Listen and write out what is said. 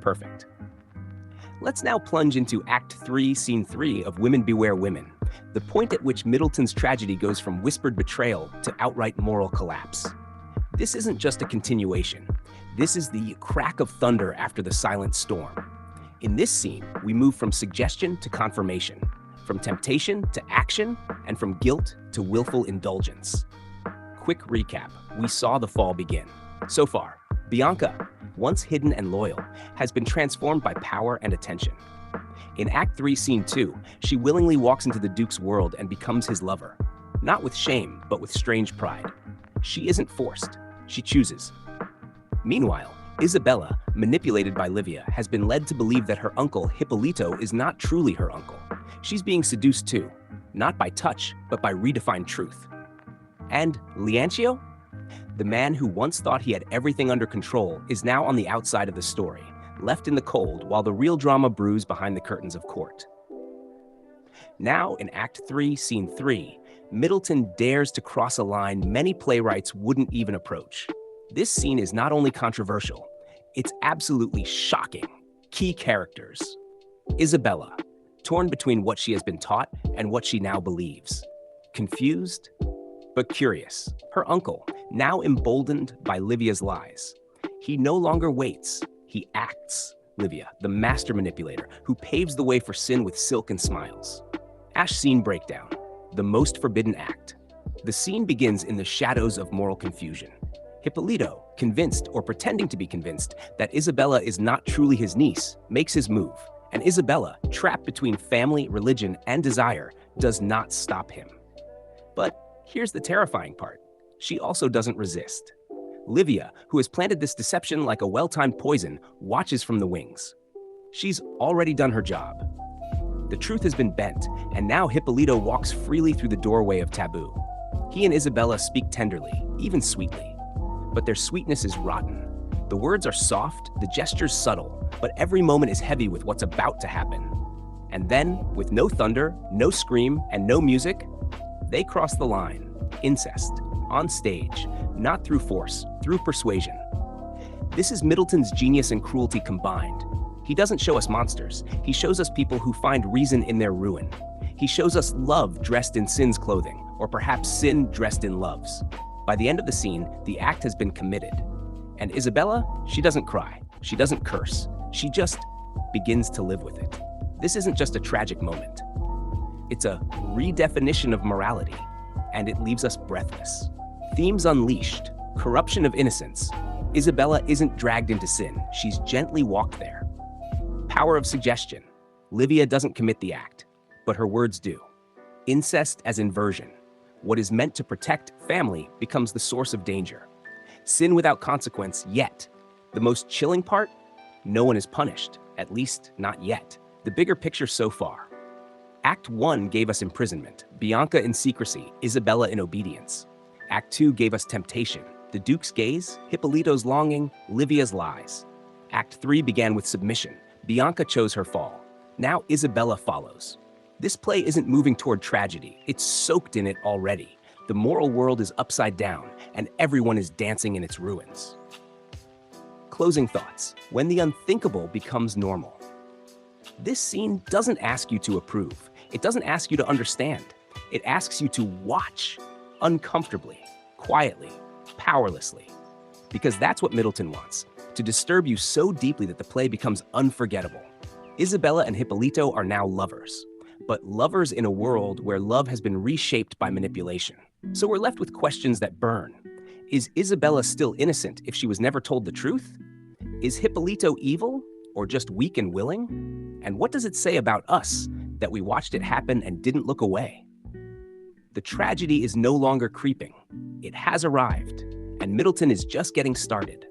Perfect. Let's now plunge into Act 3, Scene 3 of Women Beware Women, the point at which Middleton's tragedy goes from whispered betrayal to outright moral collapse. This isn't just a continuation. This is the crack of thunder after the silent storm. In this scene, we move from suggestion to confirmation, from temptation to action, and from guilt to willful indulgence. Quick recap, we saw the fall begin. So far, Bianca, once hidden and loyal, has been transformed by power and attention. In Act 3, Scene 2, she willingly walks into the Duke's world and becomes his lover. Not with shame, but with strange pride. She isn't forced, she chooses. Meanwhile, Isabella, manipulated by Livia, has been led to believe that her uncle, Hippolito, is not truly her uncle. She's being seduced too, not by touch, but by redefined truth. And Leancio? The man who once thought he had everything under control is now on the outside of the story, left in the cold while the real drama brews behind the curtains of court. Now, in Act 3, Scene 3, Middleton dares to cross a line many playwrights wouldn't even approach. This scene is not only controversial, it's absolutely shocking. Key characters. Isabella, torn between what she has been taught and what she now believes. Confused, but curious. Her uncle, now emboldened by Livia's lies. He no longer waits, he acts. Livia, the master manipulator, who paves the way for sin with silk and smiles. Ash scene breakdown, the most forbidden act. The scene begins in the shadows of moral confusion. Hippolito, convinced or pretending to be convinced that Isabella is not truly his niece, makes his move. And Isabella, trapped between family, religion, and desire, does not stop him. But here's the terrifying part. She also doesn't resist. Livia, who has planted this deception like a well-timed poison, watches from the wings. She's already done her job. The truth has been bent, and now Hippolito walks freely through the doorway of taboo. He and Isabella speak tenderly, even sweetly. But their sweetness is rotten. The words are soft, the gestures subtle, but every moment is heavy with what's about to happen. And then, with no thunder, no scream, and no music, they cross the line. Incest. On stage. Not through force, through persuasion. This is Middleton's genius and cruelty combined. He doesn't show us monsters. He shows us people who find reason in their ruin. He shows us love dressed in sin's clothing, or perhaps sin dressed in love's. By the end of the scene, the act has been committed. And Isabella, she doesn't cry. She doesn't curse. She just begins to live with it. This isn't just a tragic moment. It's a redefinition of morality, and it leaves us breathless. Themes unleashed, corruption of innocence. Isabella isn't dragged into sin. She's gently walked there. Power of suggestion. Livia doesn't commit the act, but her words do. Incest as inversion. What is meant to protect family becomes the source of danger. Sin without consequence, yet. The most chilling part? No one is punished, at least not yet. The bigger picture so far. Act 1 gave us imprisonment, Bianca in secrecy, Isabella in obedience. Act 2 gave us temptation, the Duke's gaze, Hippolito's longing, Livia's lies. Act 3 began with submission, Bianca chose her fall. Now Isabella follows. This play isn't moving toward tragedy, it's soaked in it already. The moral world is upside down, and everyone is dancing in its ruins. Closing thoughts. When the unthinkable becomes normal. This scene doesn't ask you to approve. It doesn't ask you to understand. It asks you to watch, uncomfortably, quietly, powerlessly. Because that's what Middleton wants, to disturb you so deeply that the play becomes unforgettable. Isabella and Hippolito are now lovers, but lovers in a world where love has been reshaped by manipulation. So we're left with questions that burn. Is Isabella still innocent if she was never told the truth? Is Hippolito evil, or just weak and willing? And what does it say about us that we watched it happen and didn't look away? The tragedy is no longer creeping. It has arrived, and Middleton is just getting started.